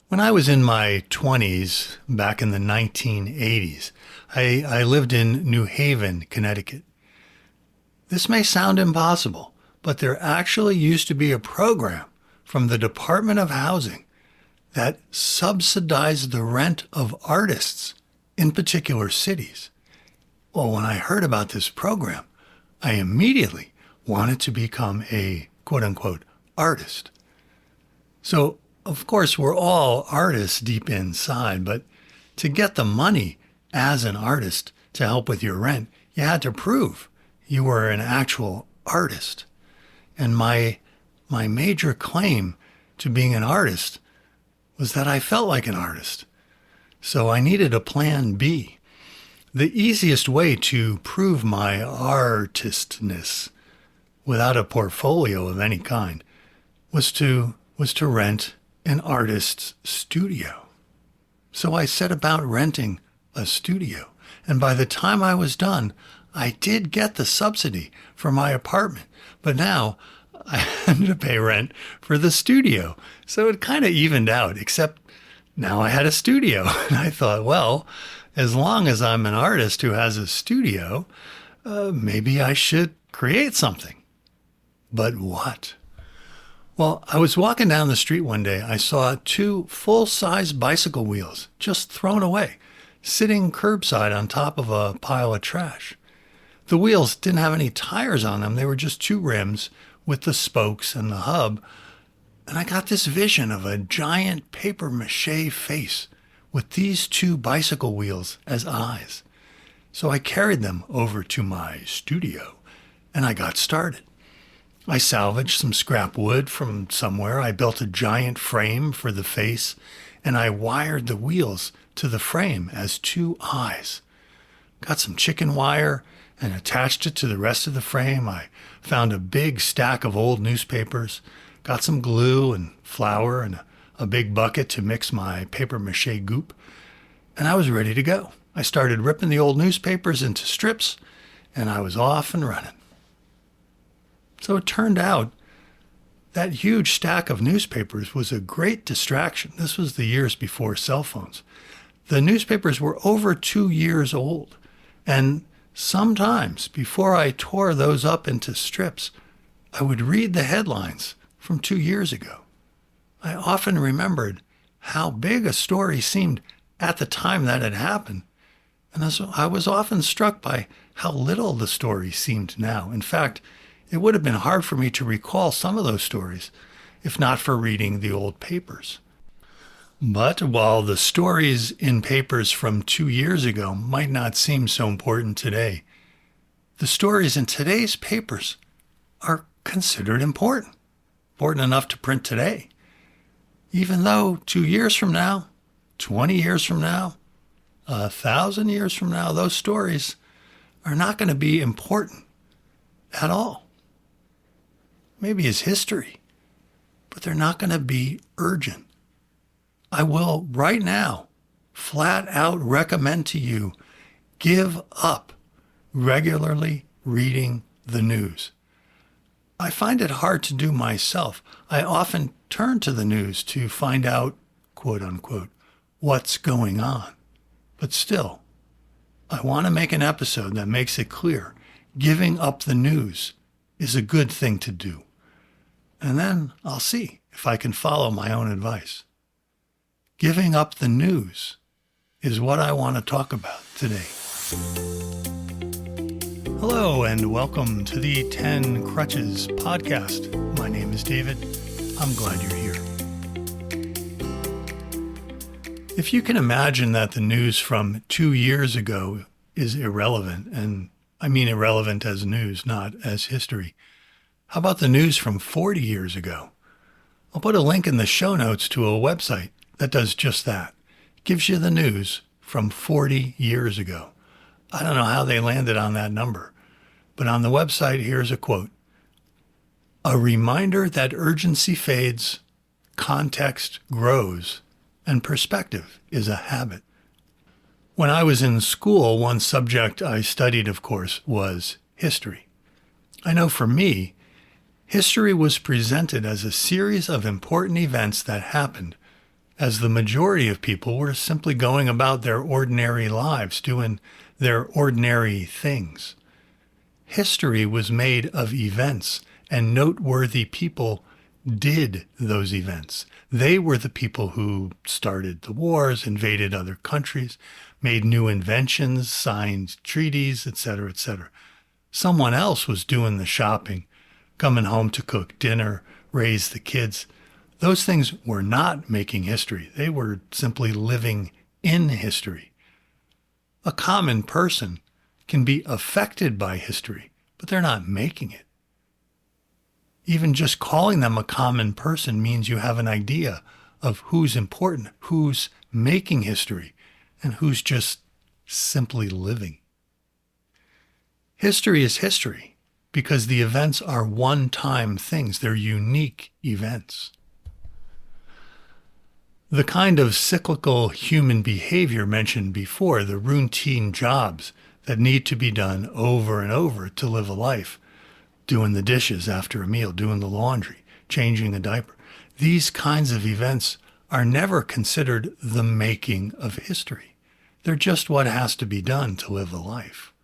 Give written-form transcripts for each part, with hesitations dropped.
When I was in my 20s, back in the 1980s, I lived in New Haven, Connecticut. This may sound impossible, but there actually used to be a program from the Department of Housing that subsidized the rent of artists in particular cities. Well, when I heard about this program, I immediately wanted to become a quote-unquote artist. So, of course, we're all artists deep inside, but to get the money as an artist to help with your rent, you had to prove you were an actual artist. And my major claim to being an artist was that I felt like an artist. So I needed a plan B. The easiest way to prove my artistness without a portfolio of any kind was to rent an artist's studio. So I set about renting a studio. And by the time I was done, I did get the subsidy for my apartment. But now I had to pay rent for the studio. So it kind of evened out, except now I had a studio. And I thought, well, as long as I'm an artist who has a studio, maybe I should create something. But what? Well, I was walking down the street one day. I saw two full-size bicycle wheels just thrown away, sitting curbside on top of a pile of trash. The wheels didn't have any tires on them. They were just two rims with the spokes and the hub. And I got this vision of a giant papier-mâché face with these two bicycle wheels as eyes. So I carried them over to my studio and I got started. I salvaged some scrap wood from somewhere. I built a giant frame for the face, and I wired the wheels to the frame as two eyes. Got some chicken wire and attached it to the rest of the frame. I found a big stack of old newspapers, got some glue and flour and a big bucket to mix my papier-mâché goop, and I was ready to go. I started ripping the old newspapers into strips, and I was off and running. So it turned out that huge stack of newspapers was a great distraction. This was the years before cell phones. The newspapers were over 2 years old. And sometimes before I tore those up into strips, I would read the headlines from 2 years ago. I often remembered how big a story seemed at the time that it happened. And I was often struck by how little the story seemed now. In fact, it would have been hard for me to recall some of those stories if not for reading the old papers. But while the stories in papers from 2 years ago might not seem so important today, the stories in today's papers are considered important enough to print today. Even though 2 years from now, 20 years from now, 1,000 years from now, those stories are not going to be important at all. Maybe as history, but they're not going to be urgent. I will right now flat out recommend to you, give up regularly reading the news. I find it hard to do myself. I often turn to the news to find out, quote unquote, what's going on. But still, I want to make an episode that makes it clear giving up the news is a good thing to do. And then I'll see if I can follow my own advice. Giving up the news is what I want to talk about today. Hello, and welcome to the 10 Crutches podcast. My name is David. I'm glad you're here. If you can imagine that the news from 2 years ago is irrelevant, and I mean irrelevant as news, not as history, how about the news from 40 years ago? I'll put a link in the show notes to a website that does just that. It gives you the news from 40 years ago. I don't know how they landed on that number, but on the website, here's a quote. A reminder that urgency fades, context grows, and perspective is a habit. When I was in school, one subject I studied, of course, was history. I know for me, history was presented as a series of important events that happened as the majority of people were simply going about their ordinary lives, doing their ordinary things. History was made of events, and noteworthy people did those events. They were the people who started the wars, invaded other countries, made new inventions, signed treaties, etc., etc. Someone else was doing the shopping, coming home to cook dinner, raise the kids. Those things were not making history. They were simply living in history. A common person can be affected by history, but they're not making it. Even just calling them a common person means you have an idea of who's important, who's making history, and who's just simply living. History is history because the events are one-time things. They're unique events. The kind of cyclical human behavior mentioned before, the routine jobs that need to be done over and over to live a life, doing the dishes after a meal, doing the laundry, changing a diaper, these kinds of events are never considered the making of history. They're just what has to be done to live a life.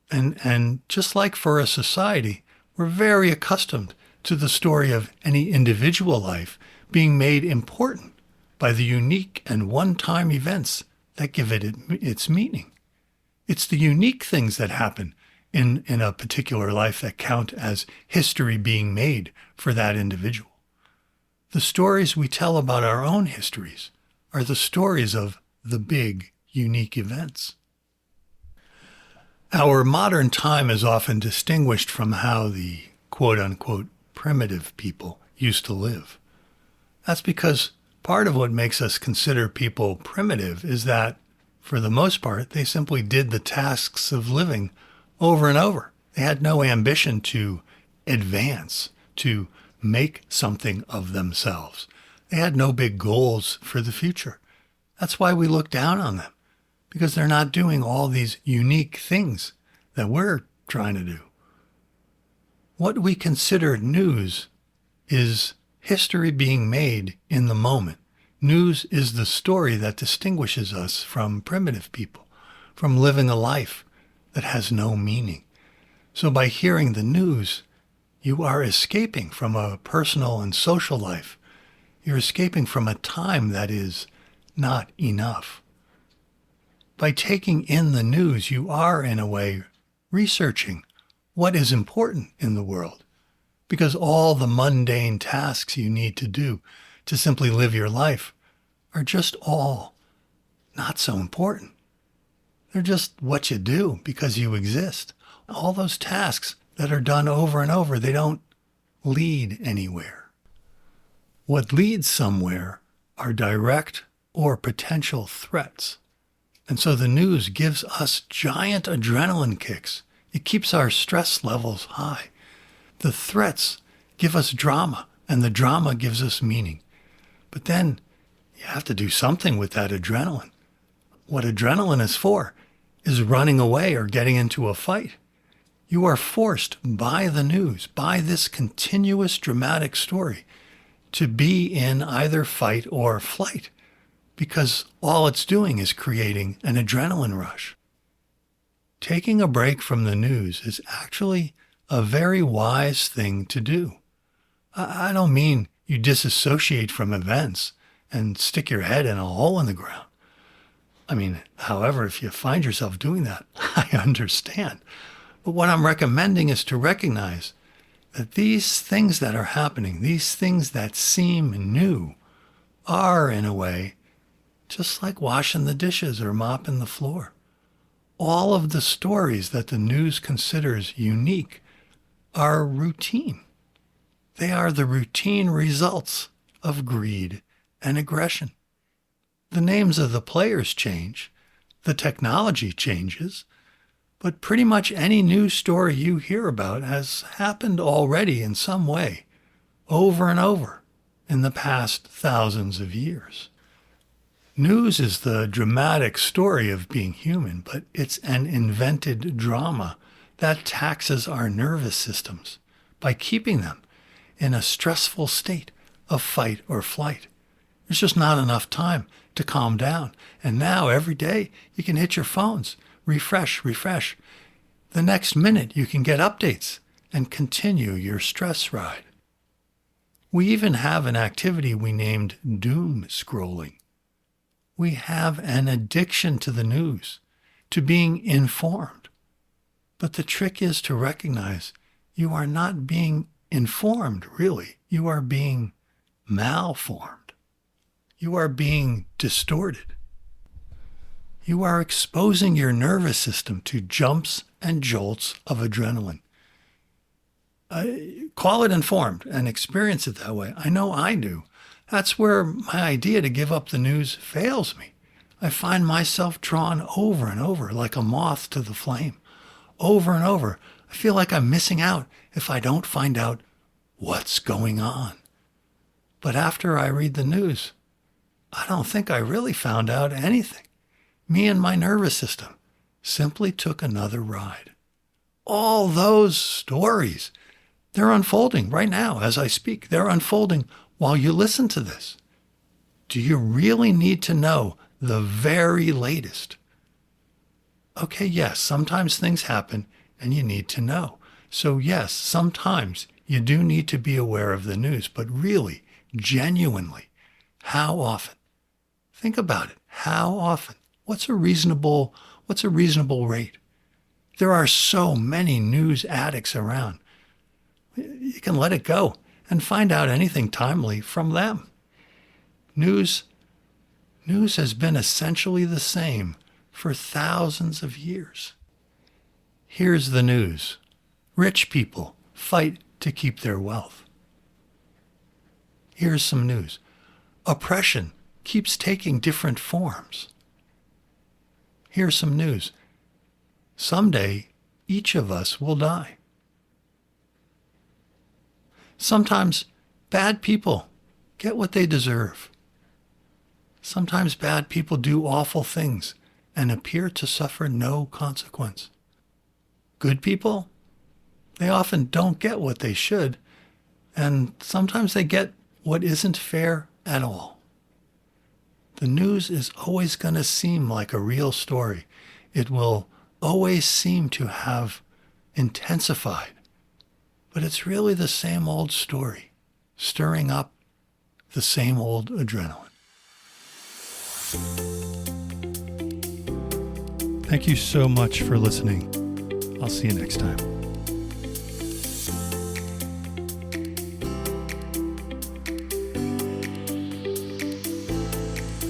And just like for a society, we're very accustomed to the story of any individual life being made important by the unique and one-time events that give it its meaning. It's the unique things that happen in a particular life that count as history being made for that individual. The stories we tell about our own histories are the stories of the big, unique events. Our modern time is often distinguished from how the quote-unquote primitive people used to live. That's because part of what makes us consider people primitive is that, for the most part, they simply did the tasks of living over and over. They had no ambition to advance, to make something of themselves. They had no big goals for the future. That's why we look down on them, because they're not doing all these unique things that we're trying to do. What we consider news is history being made in the moment. News is the story that distinguishes us from primitive people, from living a life that has no meaning. So by hearing the news, you are escaping from a personal and social life. You're escaping from a time that is not enough. By taking in the news, you are, in a way, researching what is important in the world, because all the mundane tasks you need to do to simply live your life are just all not so important. They're just what you do because you exist. All those tasks that are done over and over, they don't lead anywhere. What leads somewhere are direct or potential threats. And so the news gives us giant adrenaline kicks. It keeps our stress levels high. The threats give us drama, and the drama gives us meaning. But then you have to do something with that adrenaline. What adrenaline is for is running away or getting into a fight. You are forced by the news, by this continuous dramatic story, to be in either fight or flight, because all it's doing is creating an adrenaline rush. Taking a break from the news is actually a very wise thing to do. I don't mean you disassociate from events and stick your head in a hole in the ground. I mean, however, if you find yourself doing that, I understand. But what I'm recommending is to recognize that these things that are happening, these things that seem new, are, in a way, just like washing the dishes or mopping the floor. All of the stories that the news considers unique are routine. They are the routine results of greed and aggression. The names of the players change, the technology changes, but pretty much any news story you hear about has happened already in some way, over and over, in the past thousands of years. News is the dramatic story of being human, but it's an invented drama that taxes our nervous systems by keeping them in a stressful state of fight or flight. There's just not enough time to calm down. And now every day you can hit your phones, refresh. The next minute you can get updates and continue your stress ride. We even have an activity we named doom scrolling. We have an addiction to the news, to being informed. But the trick is to recognize you are not being informed, really. You are being malformed. You are being distorted. You are exposing your nervous system to jumps and jolts of adrenaline. Call it informed and experience it that way. I know I do. That's where my idea to give up the news fails me. I find myself drawn over and over like a moth to the flame. Over and over. I feel like I'm missing out if I don't find out what's going on. But after I read the news, I don't think I really found out anything. Me and my nervous system simply took another ride. All those stories, they're unfolding right now as I speak. They're unfolding while you listen to this. Do you really need to know the very latest? Okay, yes, sometimes things happen and you need to know. So yes, sometimes you do need to be aware of the news, but really, genuinely, how often? Think about it. How often? What's a reasonable rate? There are so many news addicts around. You can let it go and find out anything timely from them. News has been essentially the same for thousands of years. Here's the news. Rich people fight to keep their wealth. Here's some news. Oppression keeps taking different forms. Here's some news. Someday, each of us will die. Sometimes bad people get what they deserve. Sometimes bad people do awful things and appear to suffer no consequence. Good people, they often don't get what they should, and sometimes they get what isn't fair at all. The news is always going to seem like a real story. It will always seem to have intensified. But it's really the same old story, stirring up the same old adrenaline. Thank you so much for listening. I'll see you next time.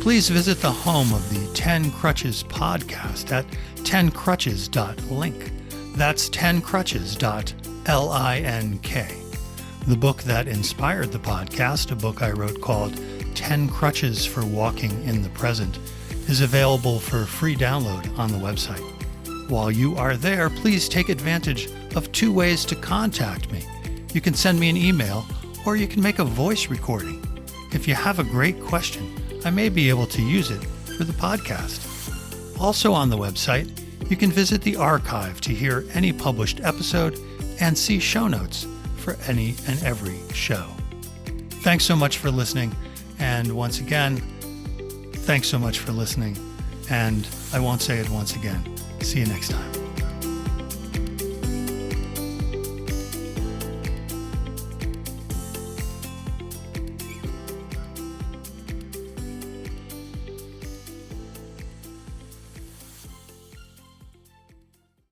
Please visit the home of the 10 Crutches podcast at 10crutches.link. That's 10crutches.link. The book that inspired the podcast, a book I wrote called 10 Crutches for Walking in the Present, is available for free download on the website. While you are there, please take advantage of 2 ways to contact me. You can send me an email or you can make a voice recording. If you have a great question, I may be able to use it for the podcast. Also on the website, you can visit the archive to hear any published episode and see show notes for any and every show. Thanks so much for listening. And once again, thanks so much for listening. And I won't say it once again. See you next time.